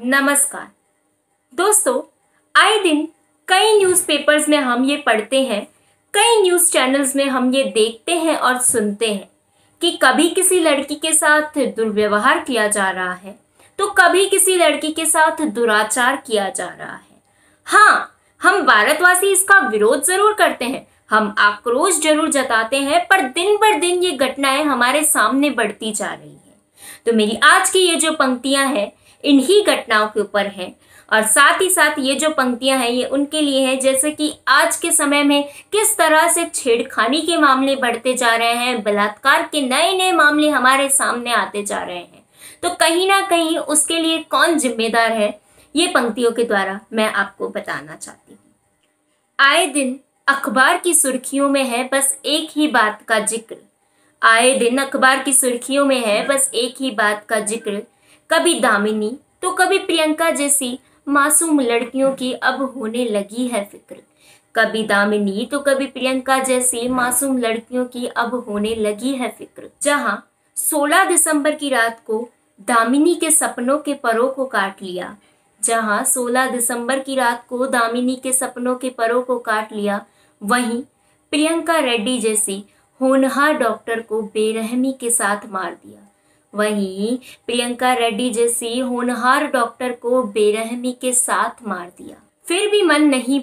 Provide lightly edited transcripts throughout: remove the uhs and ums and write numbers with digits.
नमस्कार दोस्तों, आए दिन कई न्यूज़पेपर्स में हम ये पढ़ते हैं, कई न्यूज़ चैनल्स में हम ये देखते हैं और सुनते हैं कि कभी किसी लड़की के साथ दुर्व्यवहार किया जा रहा है तो कभी किसी लड़की के साथ दुराचार किया जा रहा है। हाँ, हम भारतवासी इसका विरोध जरूर करते हैं, हम आक्रोश जरूर जताते हैं, पर दिन बर दिन ये घटनाएं हमारे सामने बढ़ती जा रही है। तो मेरी आज की ये जो पंक्तियां हैं इन्हीं घटनाओं के ऊपर हैं, और साथ ही साथ ये जो पंक्तियां हैं ये उनके लिए हैं जैसे कि आज के समय में किस तरह से छेड़खानी के मामले बढ़ते जा रहे हैं, बलात्कार के नए नए मामले हमारे सामने आते जा रहे हैं। तो कहीं ना कहीं उसके लिए कौन जिम्मेदार है, ये पंक्तियों के द्वारा मैं आपको बताना चाहती हूँ। आए दिन अखबार की सुर्खियों में है बस एक ही बात का जिक्र, आए दिन अखबार की सुर्खियों में है बस एक ही बात का जिक्र, कभी दामिनी तो कभी प्रियंका जैसी मासूम लड़कियों की अब होने लगी है फिक्र, कभी दामिनी तो कभी प्रियंका जैसी मासूम लड़कियों की अब होने लगी है फिक्र। जहां 16 दिसंबर की रात को दामिनी के सपनों के परों को काट लिया, जहां 16 दिसंबर की रात को दामिनी के सपनों के परों को काट लिया, वहीं प्रियंका रेड्डी जैसी होनहार डॉक्टर को बेरहमी के साथ मार दिया, वहीं प्रियंका रेड्डी जैसी होनहार डॉक्टर को बेरहमी के साथ मार दिया। फिर भी मन नहीं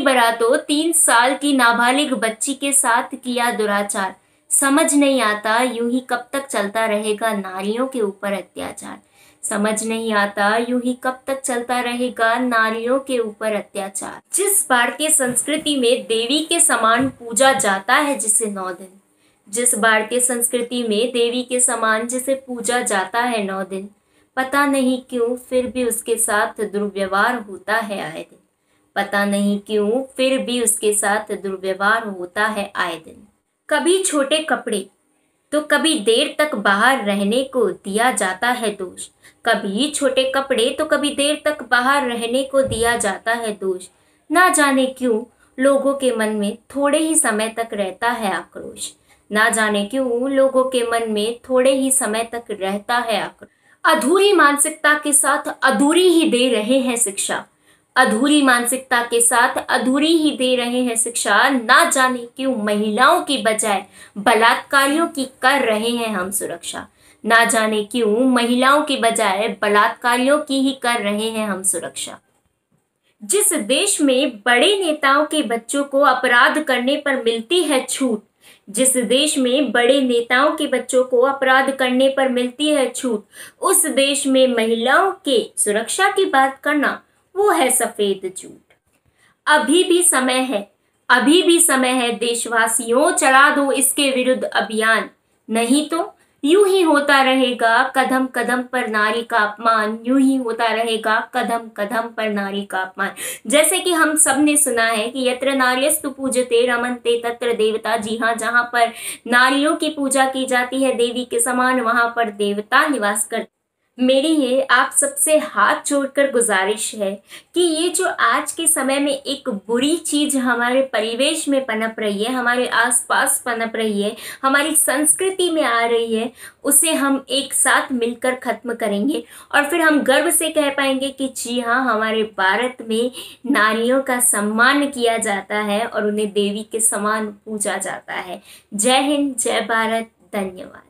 भरा तो 3 साल की नाबालिग बच्ची के साथ किया दुराचार, समझ नहीं आता यूं ही कब तक चलता रहेगा नारियों के ऊपर अत्याचार, समझ नहीं आता यूं ही कब तक चलता रहेगा नारियों के ऊपर अत्याचार। जिस भारतीय संस्कृति में देवी के समान पूजा जाता है जिसे 9 दिन, जिस भारतीय संस्कृति में देवी के समान जिसे पूजा जाता है 9 दिन, पता नहीं क्यों फिर भी उसके साथ दुर्व्यवहार होता है आए दिन, पता नहीं क्यों फिर भी उसके साथ दुर्व्यवहार होता है आए दिन। कभी छोटे कपड़े तो कभी देर तक बाहर रहने को दिया जाता है दोष, कभी छोटे कपड़े तो कभी देर तक बाहर रहने को दिया जाता है दोष, ना जाने क्यों लोगों के मन में थोड़े ही समय तक रहता है आक्रोश, ना जाने क्यों लोगों के मन में थोड़े ही समय तक रहता है आक्रोश। अधूरी मानसिकता के साथ अधूरी ही दे रहे हैं शिक्षा, अधूरी मानसिकता के साथ अधूरी ही दे रहे हैं शिक्षा, ना जाने क्यों महिलाओं की बजाय बलात्कारियों की कर रहे हैं हम सुरक्षा, ना जाने क्यों महिलाओं की बजाय बलात्कारियों की ही कर रहे हैं हम सुरक्षा। जिस देश में बड़े नेताओं के बच्चों को अपराध करने पर मिलती है छूट, जिस देश में बड़े नेताओं के बच्चों को अपराध करने पर मिलती है छूट, उस देश में महिलाओं के सुरक्षा की बात करना वो है सफेद झूठ। अभी भी समय है देशवासियों, चला दो इसके विरुद्ध अभियान, नहीं तो यूं ही होता रहेगा कदम कदम पर नारी का अपमान, यूं ही होता रहेगा कदम कदम पर नारी का अपमान। जैसे कि हम सब ने सुना है कि यत्र नार्यस्तु पूज्यते रमन्ते तत्र देवता, जी हाँ, जहाँ पर नारियों की पूजा की जाती है देवी के समान, वहां पर देवता निवास करते। मेरी ये आप सबसे हाथ जोड़कर गुजारिश है कि ये जो आज के समय में एक बुरी चीज हमारे परिवेश में पनप रही है, हमारे आसपास पनप रही है, हमारी संस्कृति में आ रही है, उसे हम एक साथ मिलकर खत्म करेंगे और फिर हम गर्व से कह पाएंगे कि जी हाँ, हमारे भारत में नारियों का सम्मान किया जाता है और उन्हें देवी के समान पूजा जाता है। जय हिंद, जय भारत, धन्यवाद।